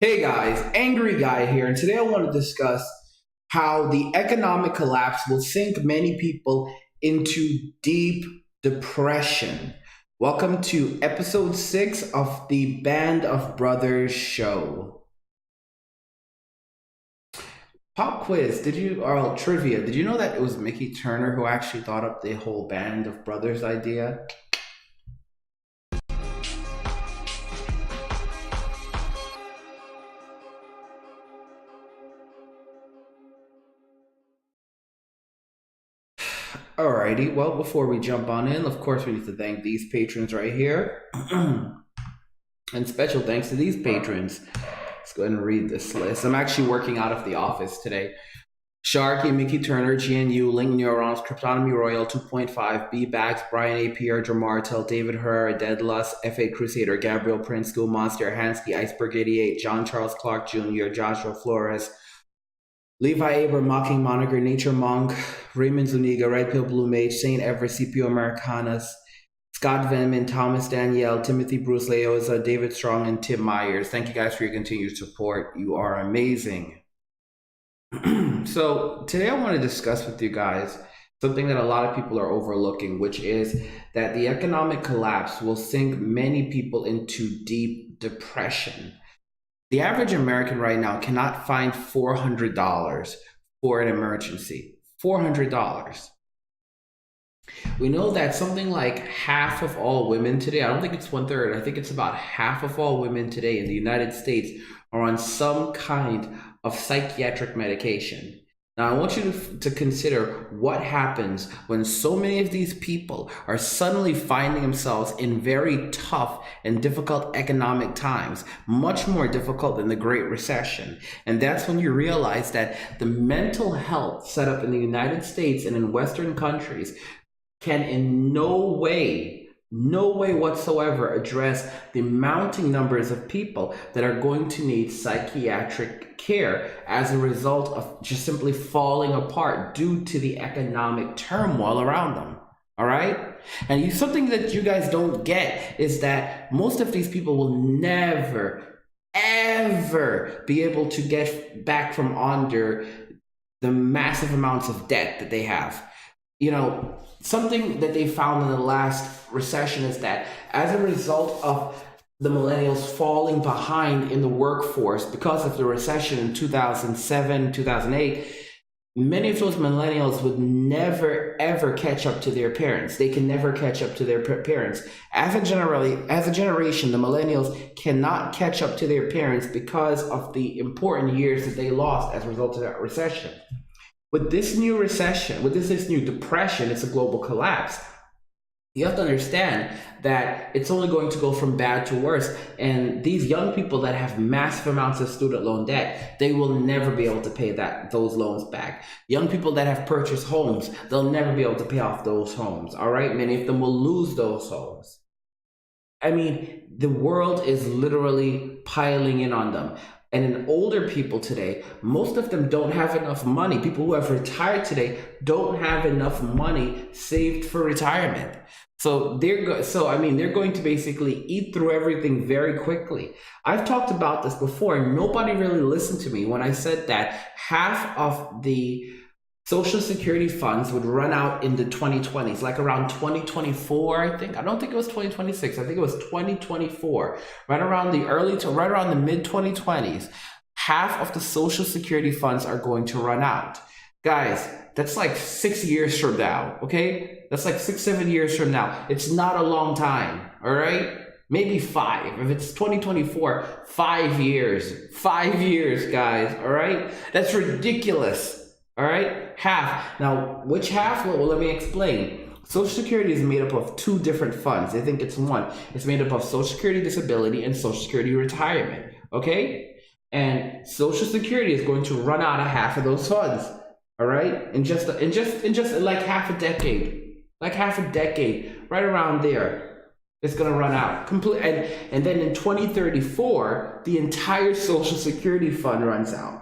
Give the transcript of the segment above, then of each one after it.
Hey guys, Angry Guy here, and today I want to discuss how the economic collapse will sink many people into deep depression. Welcome to episode 6 of the Band of Brothers show. Pop quiz, or trivia, did you know that it was Mickey Turner who actually thought up the whole Band of Brothers idea? Alrighty, well, before we jump on in, of course, we need to thank these patrons right here. And special thanks to these patrons. Let's go ahead and read this list. I'm actually working out of the office today. Sharky, Mickey Turner, GNU, Link Neurons, Cryptonomy Royal, 2.5, B Bags, Brian APR, Jamartel, David Herrera, Deadlust, FA Crusader, Gabriel Prince, School Monster, Hansky, Iceberg 88, John Charles Clark Jr., Joshua Flores, Levi Abram, Mocking Moniker, Nature Monk, Raymond Zuniga, Red Pill Blue Mage, Saint Everett, CPO Americanus, Scott Venman, Thomas Danielle, Timothy Bruce Leoza, David Strong, and Tim Myers. Thank you guys for your continued support. You are amazing. So today I want to discuss with you guys something that a lot of people are overlooking, which is that the economic collapse will sink many people into deep depression. The average American right now cannot find $400 for an emergency. $400. We know that something like half of all women today, I don't think it's 1/3, I think it's about half of all women today in the United States are on some kind of psychiatric medication. Now, I want you to consider what happens when so many of these people are suddenly finding themselves in very tough and difficult economic times, much more difficult than the Great Recession. And that's when you realize that the mental health set up in the United States and in Western countries can in no way whatsoever address the mounting numbers of people that are going to need psychiatric care as a result of just simply falling apart due to the economic turmoil around them. All right? And something that you guys don't get is that most of these people will never, ever be able to get back from under the massive amounts of debt that they have. You know, something that they found in the last recession is that as a result of the millennials falling behind in the workforce because of the recession in 2007, 2008, many of those millennials would never, ever catch up to their parents. They can never catch up to their parents. As a generation, the millennials cannot catch up to their parents because of the important years that they lost as a result of that recession. With this new recession, with this new depression, it's a global collapse. You have to understand that it's only going to go from bad to worse. And these young people that have massive amounts of student loan debt, they will never be able to pay those loans back. Young people that have purchased homes, they'll never be able to pay off those homes. All right, many of them will lose those homes. I mean, the world is literally piling in on them. And in older people today, most of them don't have enough money. People who have retired today don't have enough money saved for retirement. So they're going to basically eat through everything very quickly. I've talked about this before, and nobody really listened to me when I said that half of the Social Security funds would run out in the 2020s, like around 2024, I think. I don't think it was 2026. I think it was 2024, right around the mid 2020s. Half of the Social Security funds are going to run out. Guys, that's like 6 years from now, okay? That's like 6-7 years from now. It's not a long time, all right? Maybe 5. If it's 2024, 5 years. 5 years, guys, all right? That's ridiculous. All right, half. Now, which half? Well, let me explain. Social Security is made up of 2 different funds. I think it's one. It's made up of Social Security Disability and Social Security Retirement. Okay, and Social Security is going to run out of half of those funds. All right, in just like half a decade, right around there, it's gonna run out complete. And then in 2034, the entire Social Security fund runs out.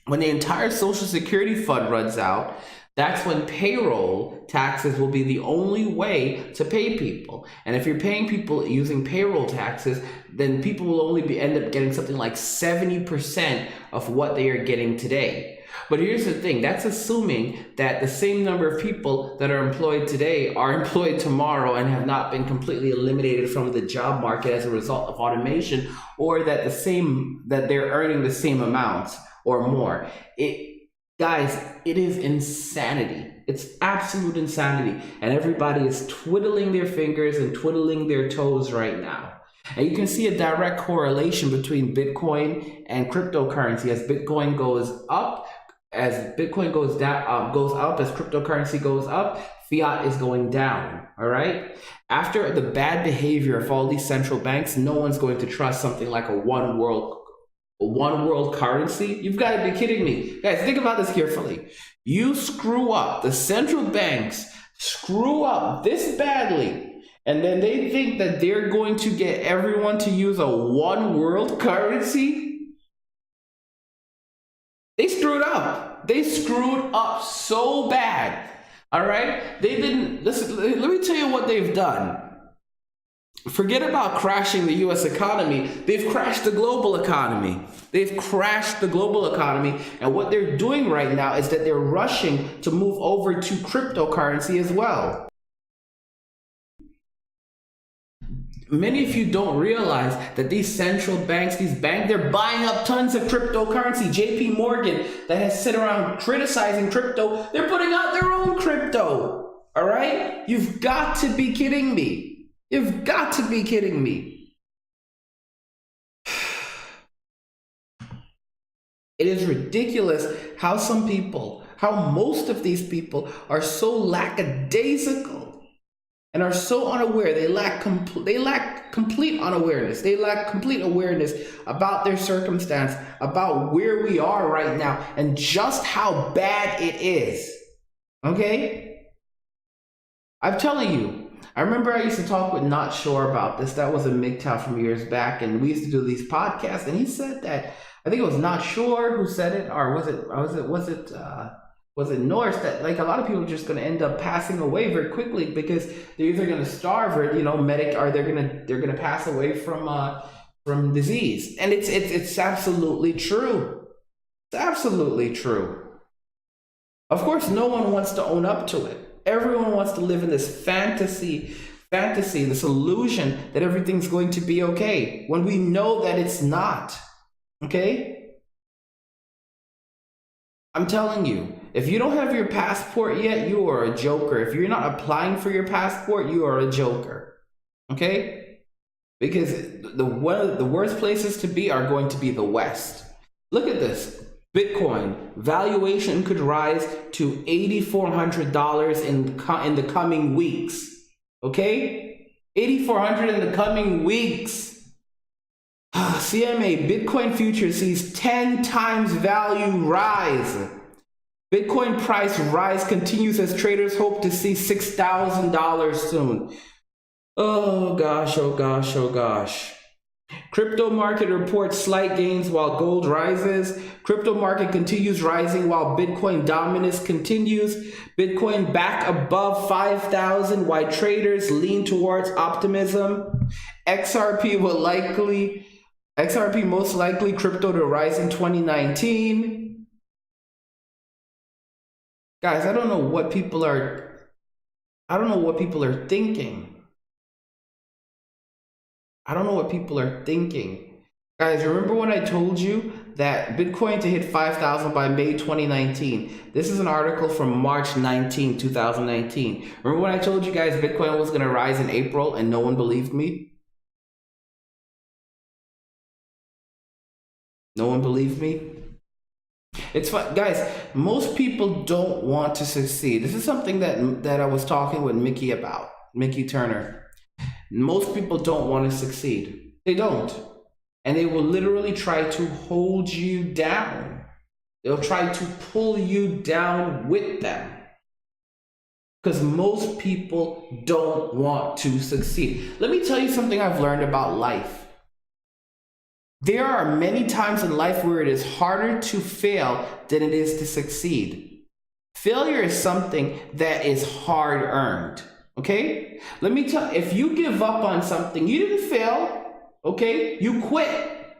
When the entire Social Security fund runs out, That's when payroll taxes will be the only way to pay people. And if you're paying people using payroll taxes, then people will only end up getting something like 70% of what they are getting today. But here's the thing, that's assuming that the same number of people that are employed today are employed tomorrow and have not been completely eliminated from the job market as a result of automation, or that they're earning the same amount or more. Guys, it is insanity. It's absolute insanity. And everybody is twiddling their fingers and twiddling their toes right now. And you can see a direct correlation between Bitcoin and cryptocurrency. As Bitcoin goes up, as Bitcoin goes down, goes up, as cryptocurrency goes up, fiat is going down. All right. After the bad behavior of all these central banks, no one's going to trust something like a one world currency. You've got to be kidding me. Guys, think about this carefully. You screw up, the central banks screw up this badly, and then they think that they're going to get everyone to use a one world currency. They screwed up. They screwed up so bad. All right? They didn't, listen, let me tell you what they've done. Forget about crashing the US economy. They've crashed the global economy. They've crashed the global economy. And what they're doing right now is that they're rushing to move over to cryptocurrency as well. Many of you don't realize that these central banks, they're buying up tons of cryptocurrency. JP Morgan, that has sit around criticizing crypto, they're putting out their own crypto. All right? You've got to be kidding me. You've got to be kidding me. It is ridiculous how most of these people are so lackadaisical and are so unaware. They lack complete unawareness. They lack complete awareness about their circumstance, about where we are right now, and just how bad it is. Okay? I'm telling you. I remember I used to talk with Not Sure about this. That was a MGTOW from years back, and we used to do these podcasts. And he said that, I think it was Not Sure who said it, or was it Norse, that like a lot of people are just going to end up passing away very quickly because they're either going to starve or or they're going to pass away from disease. And it's absolutely true. It's absolutely true. Of course, no one wants to own up to it. Everyone wants to live in this fantasy, this illusion that everything's going to be okay when we know that it's not. Okay? I'm telling you, if you don't have your passport yet, you are a joker. If you're not applying for your passport, you are a joker. Okay? Because one of the worst places to be are going to be the West. Look at this. Bitcoin valuation could rise to $8,400 in the coming weeks. Okay? $8,400 in the coming weeks. CMA, Bitcoin future sees 10 times value rise. Bitcoin price rise continues as traders hope to see $6,000 soon. Oh gosh, oh gosh, oh gosh. Crypto market reports slight gains while gold rises. Crypto market continues rising while Bitcoin dominance continues. Bitcoin back above 5,000 while traders lean towards optimism. XRP most likely crypto to rise in 2019. Guys, I don't know what people are thinking. I don't know what people are thinking. Guys, remember when I told you that Bitcoin to hit 5,000 by May 2019? This is an article from March 19, 2019. Remember when I told you guys Bitcoin was going to rise in April and no one believed me? No one believed me? It's fun. Guys, most people don't want to succeed. This is something that I was talking with Mickey about, Mickey Turner. Most people don't want to succeed. They don't. And they will literally try to hold you down. They'll try to pull you down with them. Because most people don't want to succeed. Let me tell you something I've learned about life. There are many times in life where it is harder to fail than it is to succeed. Failure is something that is hard earned. Okay? Let me tell you, if you give up on something, you didn't fail. Okay? You quit.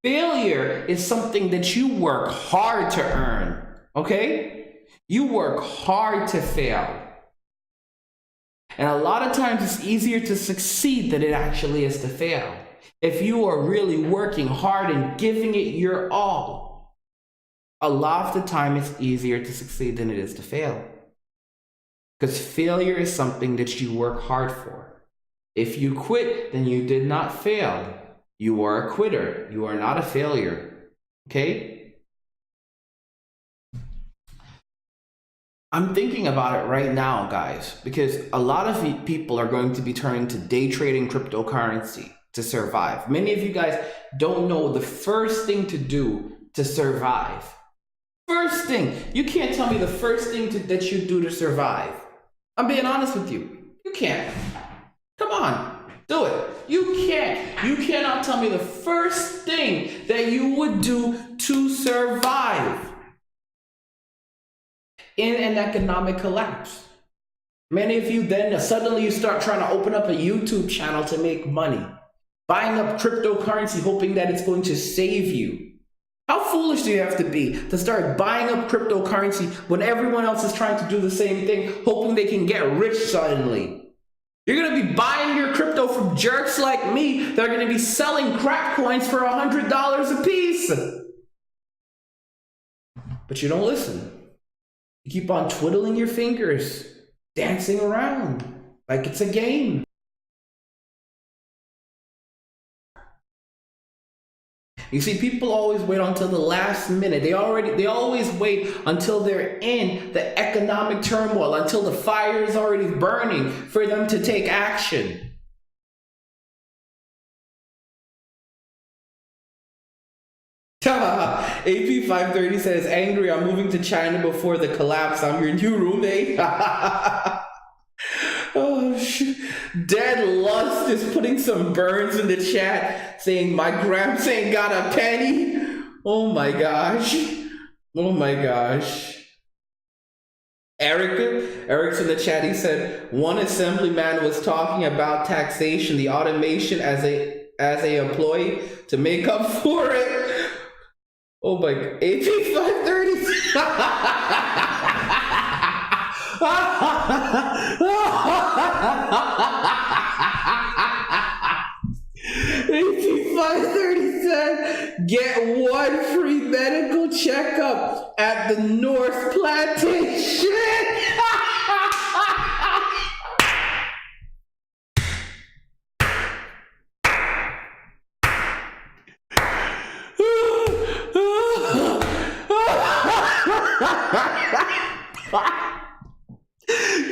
Failure is something that you work hard to earn. Okay? You work hard to fail. And a lot of times it's easier to succeed than it actually is to fail. If you are really working hard and giving it your all, a lot of the time it's easier to succeed than it is to fail. Because failure is something that you work hard for. If you quit, then you did not fail. You are a quitter. You are not a failure. Okay? I'm thinking about it right now, guys, because a lot of people are going to be turning to day trading cryptocurrency to survive. Many of you guys don't know the first thing to do to survive. First thing. You can't tell me the first thing that you do to survive. I'm being honest with you. You can't. Come on. Do it. You can't. You cannot tell me the first thing that you would do to survive in an economic collapse. Many of you then suddenly you start trying to open up a YouTube channel to make money, buying up cryptocurrency hoping that it's going to save you. How foolish do you have to be to start buying up cryptocurrency when everyone else is trying to do the same thing, hoping they can get rich suddenly? You're going to be buying your crypto from jerks like me that are going to be selling crap coins for $100 a piece. But you don't listen. You keep on twiddling your fingers, dancing around like it's a game. You see, people always wait until the last minute. They always wait until they're in the economic turmoil, until the fire is already burning for them to take action. AP 530 says, angry, I'm moving to China before the collapse. I'm your new roommate. Oh, shit. Dead Lust is putting some burns in the chat saying my gramps ain't got a penny. Oh my gosh. Oh my gosh. Eric's in the chat. He said one assemblyman was talking about taxation, the automation as a employee to make up for it. Oh my God. AP 530. AP530 said, get one free medical checkup at the North Plantation.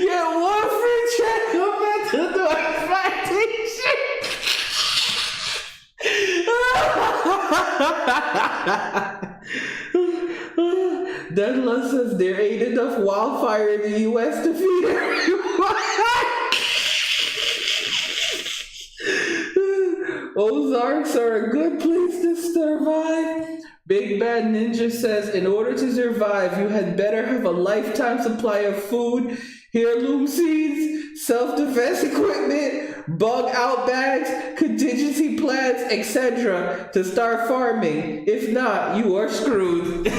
Get one free checkup at the North Plantation. Deadla says there ain't enough wildfire in the U.S. to feed everyone. Ozarks are a good place to survive. Big Bad Ninja says, in order to survive, you had better have a lifetime supply of food, heirloom seeds, self-defense equipment, bug out bags, contingency plans, etc. to start farming. If not, you are screwed.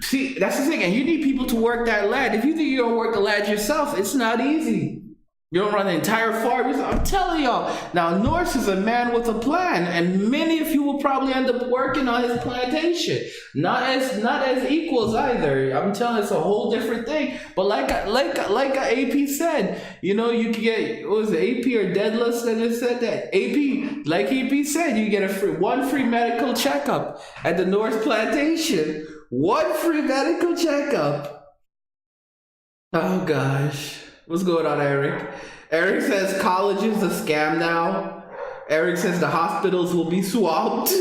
See, that's the thing, and you need people to work that land. If you think you're gonna work the land yourself, it's not easy. You don't run the entire farm. I'm telling y'all. Now, Norse is a man with a plan, and many of you will probably end up working on his plantation. Not as equals either. I'm telling you, it's a whole different thing. But like AP said, you know, you can get, what was it, AP or Deadless that said that? AP, like AP said, you get one free medical checkup at the North Plantation. One free medical checkup. Oh gosh. What's going on, Eric? Eric says college is a scam now. Eric says the hospitals will be swamped.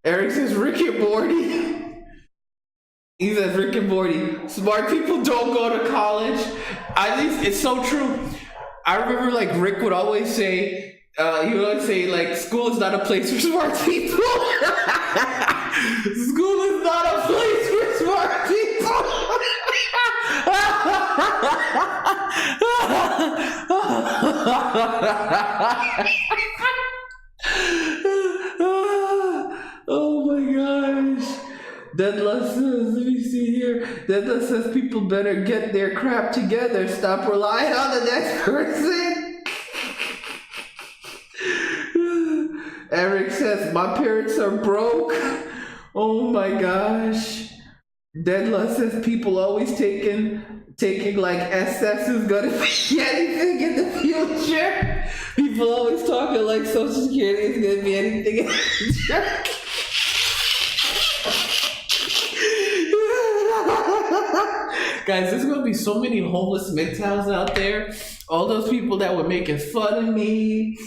Eric says Rick and Morty. He says Rick and Morty. Smart people don't go to college. At least it's so true. I remember like Rick would always say, like, school is not a place for smart people. School is not a place for smart people. Oh my gosh. Deadla says, let me see here. Deadla says people better get their crap together. Stop relying on the next person. Eric says, my parents are broke. Oh my gosh. Deadla says people always taking like SS is gonna be anything in the future. People always talking like Social Security is gonna be anything in the future. Guys, there's gonna be so many homeless MGTOWs out there. All those people that were making fun of me.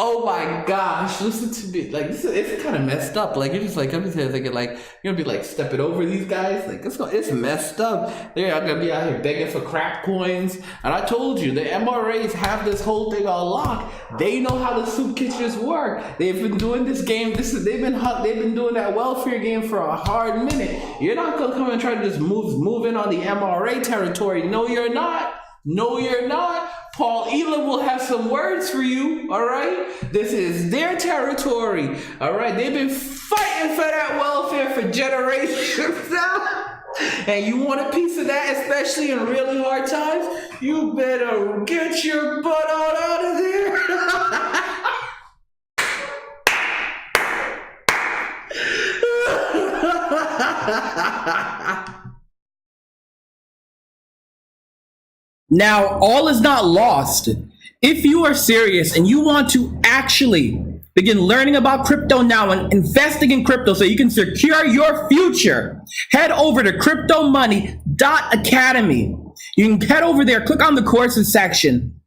Oh my gosh, listen to me. Like, it's kind of messed up. Like, you're just like, I'm just thinking, like, you're gonna be like stepping over these guys. Like, it's messed up. They're gonna be out here begging for crap coins. And I told you, the MRAs have this whole thing on lock. They know how the soup kitchens work. They've been doing this game. They've been doing that welfare game for a hard minute. You're not gonna come and try to just move in on the MRA territory. No, you're not. No, you're not. Paul Elam will have some words for you, all right? This is their territory, all right? They've been fighting for that welfare for generations now. And you want a piece of that, especially in really hard times? You better get your butt on out of there. Now, all is not lost. If you are serious and you want to actually begin learning about crypto now and investing in crypto so you can secure your future, head over to cryptomoney.academy. You can head over there, click on the courses section,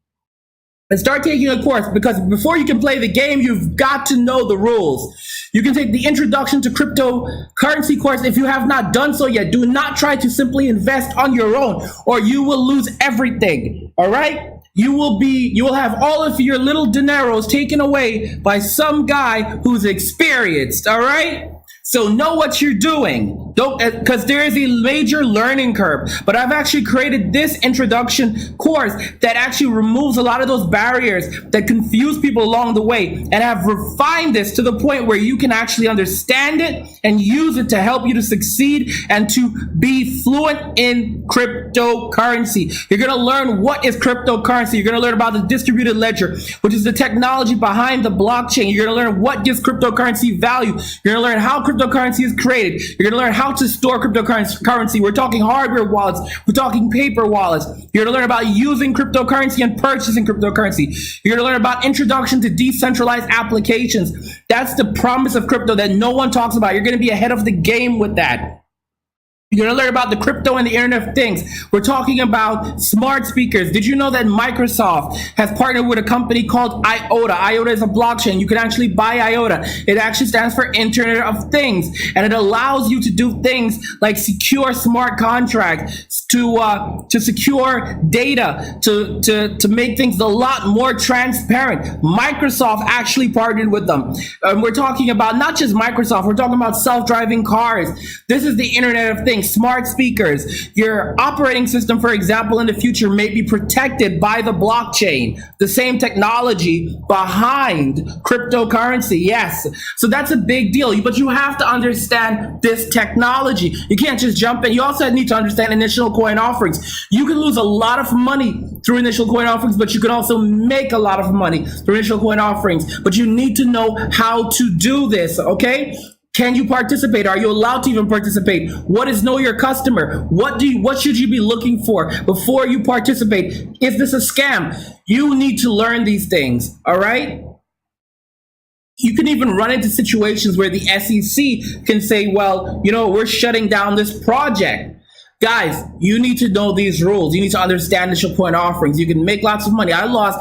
and start taking a course, because before you can play the game, you've got to know the rules. You can take the Introduction to Cryptocurrency course if you have not done so yet. Do not try to simply invest on your own, or you will lose everything, all right? You will have all of your little dineros taken away by some guy who's experienced, all right? So know what you're doing. Don't, because there is a major learning curve. But I've actually created this introduction course that actually removes a lot of those barriers that confuse people along the way, and have refined this to the point where you can actually understand it and use it to help you to succeed and to be fluent in cryptocurrency. You're going to learn what is cryptocurrency. You're going to learn about the distributed ledger, which is the technology behind the blockchain. You're going to learn what gives cryptocurrency value. You're going to learn how cryptocurrency is created. You're going to learn how to store cryptocurrency. We're talking hardware wallets. We're talking paper wallets. You're going to learn about using cryptocurrency and purchasing cryptocurrency. You're going to learn about introduction to decentralized applications. That's the promise of crypto that no one talks about. You're going to be ahead of the game with that. You're going to learn about the crypto and the Internet of Things. We're talking about smart speakers. Did you know that Microsoft has partnered with a company called IOTA? IOTA is a blockchain. You can actually buy IOTA. It actually stands for Internet of Things, and it allows you to do things like secure smart contracts, to secure data, to make things a lot more transparent. Microsoft actually partnered with them. We're talking about not just Microsoft. We're talking about self-driving cars. This is the Internet of Things. Smart speakers. Your operating system, for example, in the future may be protected by the blockchain, the same technology behind cryptocurrency. Yes. So that's a big deal, but you have to understand this technology. You can't just jump in. You also need to understand initial coin offerings. You can lose a lot of money through initial coin offerings, but you can also make a lot of money through initial coin offerings. But you need to know how to do this, okay? Can you participate? Are you allowed to even participate? What is know your customer? What should you be looking for before you participate? Is this a scam? You need to learn these things, all right? You can even run into situations where the SEC can say, well, we're shutting down this project. Guys, you need to know these rules. You need to understand initial coin offerings. You can make lots of money. I lost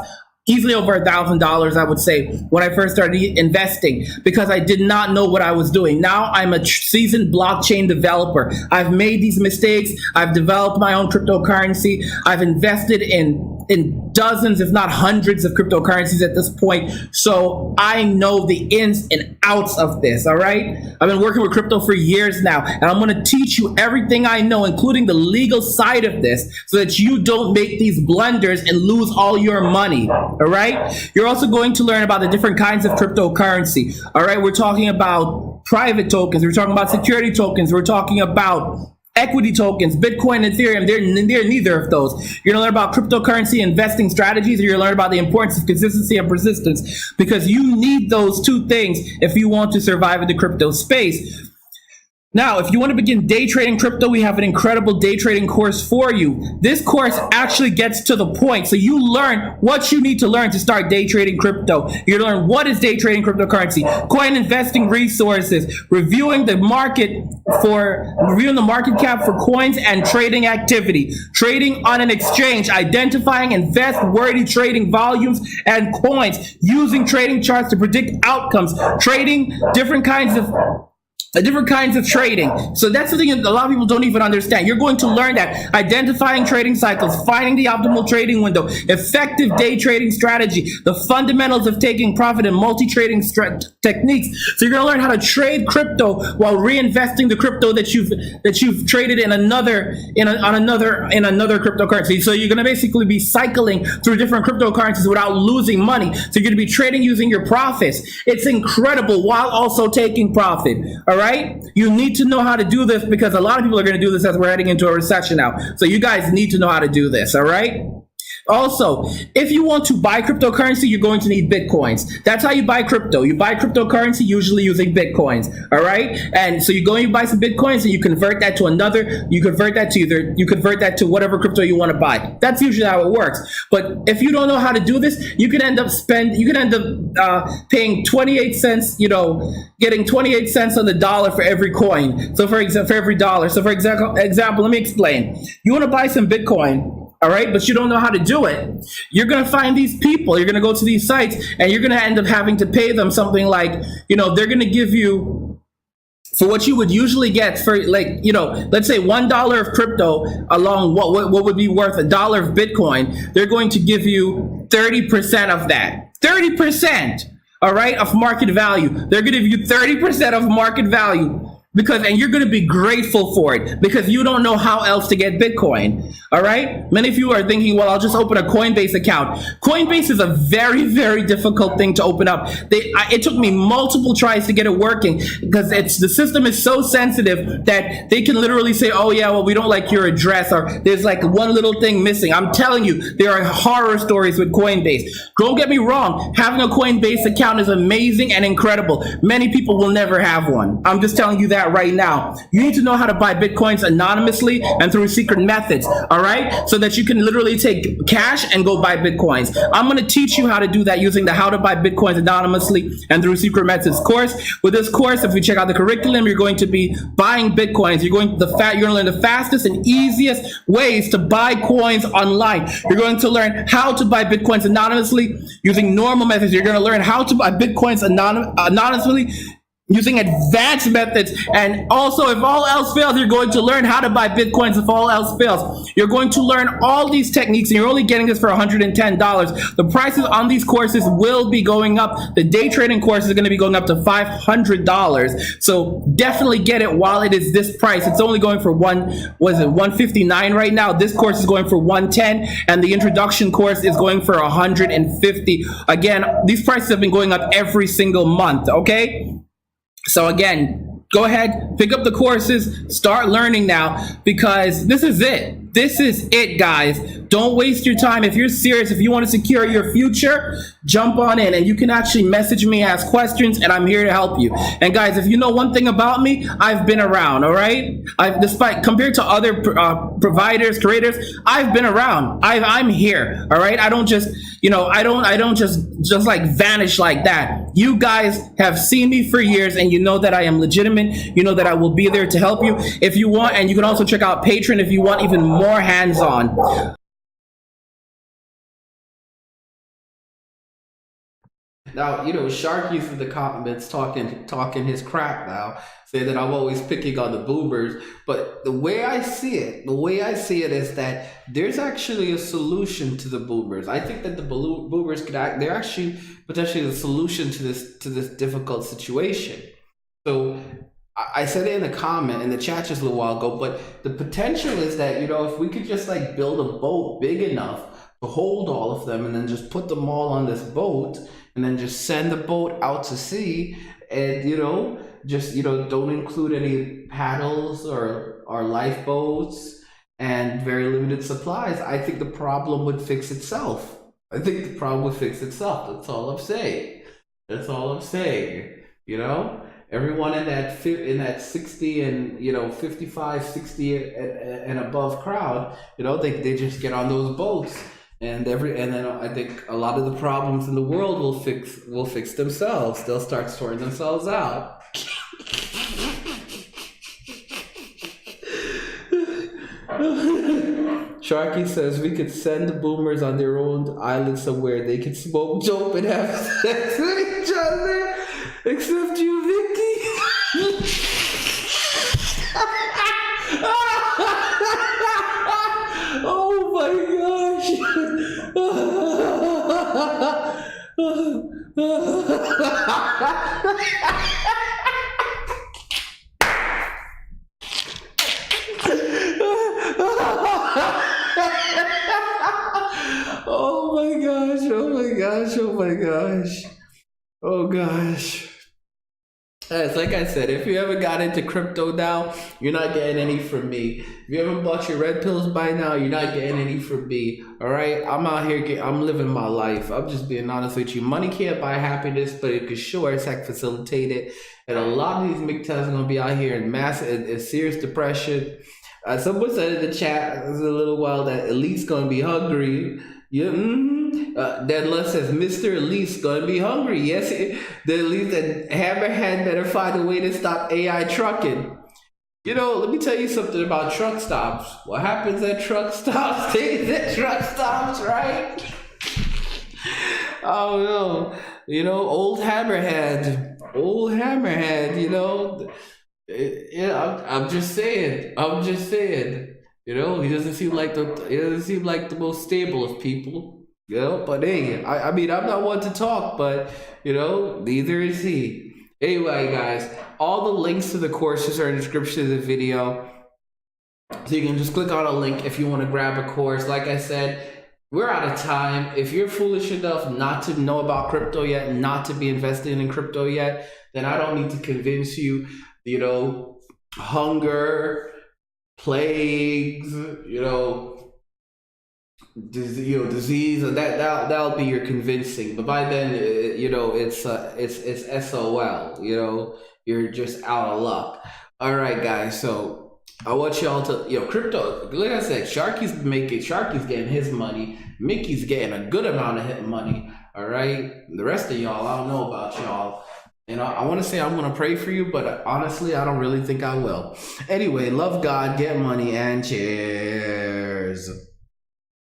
easily over $1,000, I would say, when I first started investing, because I did not know what I was doing. Now I'm a seasoned blockchain developer. I've made these mistakes. I've developed my own cryptocurrency. I've invested in in dozens, if not hundreds of cryptocurrencies at this point. So I know the ins and outs of this, all right? I've been working with crypto for years now, and I'm going to teach you everything I know, including the legal side of this, so that you don't make these blunders and lose all your money, all right? You're also going to learn about the different kinds of cryptocurrency, all right? We're talking about private tokens, we're talking about security tokens, we're talking about equity tokens, Bitcoin and Ethereum. They're neither of those. You're gonna learn about cryptocurrency investing strategies, and you're gonna learn about the importance of consistency and persistence, because you need those two things if you want to survive in the crypto space. Now, if you want to begin day trading crypto, we have an incredible day trading course for you. This course actually gets to the point. So you learn what you need to learn to start day trading crypto. You learn what is day trading cryptocurrency, coin investing resources, reviewing the market cap for coins and trading activity, trading on an exchange, identifying invest-worthy trading volumes and coins, using trading charts to predict outcomes, trading different kinds of trading. So that's the thing that a lot of people don't even understand. You're going to learn that identifying trading cycles, finding the optimal trading window, effective day trading strategy, the fundamentals of taking profit and multi-trading techniques. So you're going to learn how to trade crypto while reinvesting the crypto that you've traded in another cryptocurrency. So you're going to basically be cycling through different cryptocurrencies without losing money. So you're going to be trading using your profits. It's incredible while also taking profit. All right. You need to know how to do this, because a lot of people are going to do this as we're heading into a recession now. So you guys need to know how to do this. All right. Also, if you want to buy cryptocurrency, you're going to need Bitcoins. That's how you buy crypto. You buy cryptocurrency usually using Bitcoins. All right. And so you go and you buy some Bitcoins, and you convert that to whatever crypto you want to buy. That's usually how it works. But if you don't know how to do this, you could end up paying 28 cents, getting 28 cents on the dollar for every coin. So for every dollar. So for example, let me explain. You want to buy some Bitcoin. All right, but you don't know how to do it. You're going to find these people. You're going to go to these sites, and you're going to end up having to pay them something like, they're going to give you, for what you would usually get for, let's say $1 of crypto along what would be worth $1 of Bitcoin. They're going to give you 30% of that. 30%, all right, of market value. They're going to give you 30% of market value. And you're going to be grateful for it, because you don't know how else to get Bitcoin. All right. Many of you are thinking, well, I'll just open a Coinbase account. Coinbase is a very, very difficult thing to open up. It took me multiple tries to get it working, because the system is so sensitive that they can literally say, oh yeah, well, we don't like your address, or there's like one little thing missing. I'm telling you, there are horror stories with Coinbase. Don't get me wrong. Having a Coinbase account is amazing and incredible. Many people will never have one. I'm just telling you that right now. You need to know how to buy Bitcoins anonymously and through secret methods, all right? So that you can literally take cash and go buy Bitcoins. I'm going to teach you how to do that using the How to Buy Bitcoins Anonymously and Through Secret Methods course. With this course, if you check out the curriculum, you're going to be buying Bitcoins. You're going to learn the fastest and easiest ways to buy coins online. You're going to learn how to buy Bitcoins anonymously using normal methods. You're going to learn how to buy Bitcoins anonymously using advanced methods. And also, if all else fails, you're going to learn how to buy Bitcoins if all else fails. You're going to learn all these techniques, and you're only getting this for $110. The prices on these courses will be going up. The day trading course is going to be going up to $500. So definitely get it while it is this price. It's only going for $159 right now. This course is going for $110, and the introduction course is going for $150. Again, these prices have been going up every single month, okay? So again, go ahead, pick up the courses, start learning now, because this is it. This is it, guys. Don't waste your time. If you're serious, if you want to secure your future, jump on in, and you can actually message me, ask questions, and I'm here to help you. And guys, if you know one thing about me, I've been around, all right? Compared to other providers, creators, I've been around. I'm here, all right? I don't just, I don't just like vanish like that. You guys have seen me for years, and you know that I am legitimate. You know that I will be there to help you if you want, and you can also check out Patreon if you want even more hands-on. Now, Sharky's in the comments talking his crap now, saying that I'm always picking on the boomers. But the way I see it is that there's actually a solution to the boomers. I think that the boomers they're actually potentially the solution to this difficult situation. So I said it in the comment in the chat just a little while ago, but the potential is that if we could just like build a boat big enough to hold all of them, and then just put them all on this boat, and then just send the boat out to sea, and just don't include any paddles or lifeboats and very limited supplies. I think the problem would fix itself. I think the problem would fix itself. That's all I'm saying. That's all I'm saying. Everyone in that 60 and 55, 60 and above crowd, they just get on those boats, and then I think a lot of the problems in the world will fix themselves. They'll start sorting themselves out. Sharky says we could send the boomers on their own island somewhere. They could smoke dope and have sex with each other. Except you, Vicky. Oh my gosh. Oh my gosh, oh my gosh, oh my gosh. Oh gosh. It's like I said, if you haven't got into crypto now, you're not getting any from me. If you haven't bought your red pills by now, you're not getting any from me. All right, I'm out here, I'm living my life. I'm just being honest with you. Money can't buy happiness, but it could sure as heck facilitate it. And a lot of these MGTOWs are gonna be out here in serious depression. Someone said in the chat a little while that Elite's gonna be hungry. Yeah, Deadless says Mr. Elite's gonna be hungry. Yes, the Elite and Hammerhead better find a way to stop AI trucking. Let me tell you something about truck stops. What happens at truck stops stays at truck stops, right? Oh no, old Hammerhead. Yeah, I'm just saying. He doesn't seem like the most stable of people. But hey, I mean, I'm not one to talk, but neither is he. Anyway, guys, all the links to the courses are in the description of the video, so you can just click on a link if you want to grab a course. Like I said, we're out of time. If you're foolish enough not to know about crypto yet, not to be invested in crypto yet, then I don't need to convince you. Hunger, plagues, disease, and that'll be your convincing. But by then, it's SOL. You're just out of luck. All right, guys. So I want y'all to crypto. Like I said, Sharky's getting his money. Mickey's getting a good amount of money. All right. The rest of y'all, I don't know about y'all. I want to say I'm going to pray for you, but honestly, I don't really think I will. Anyway, love God, get money, and cheers.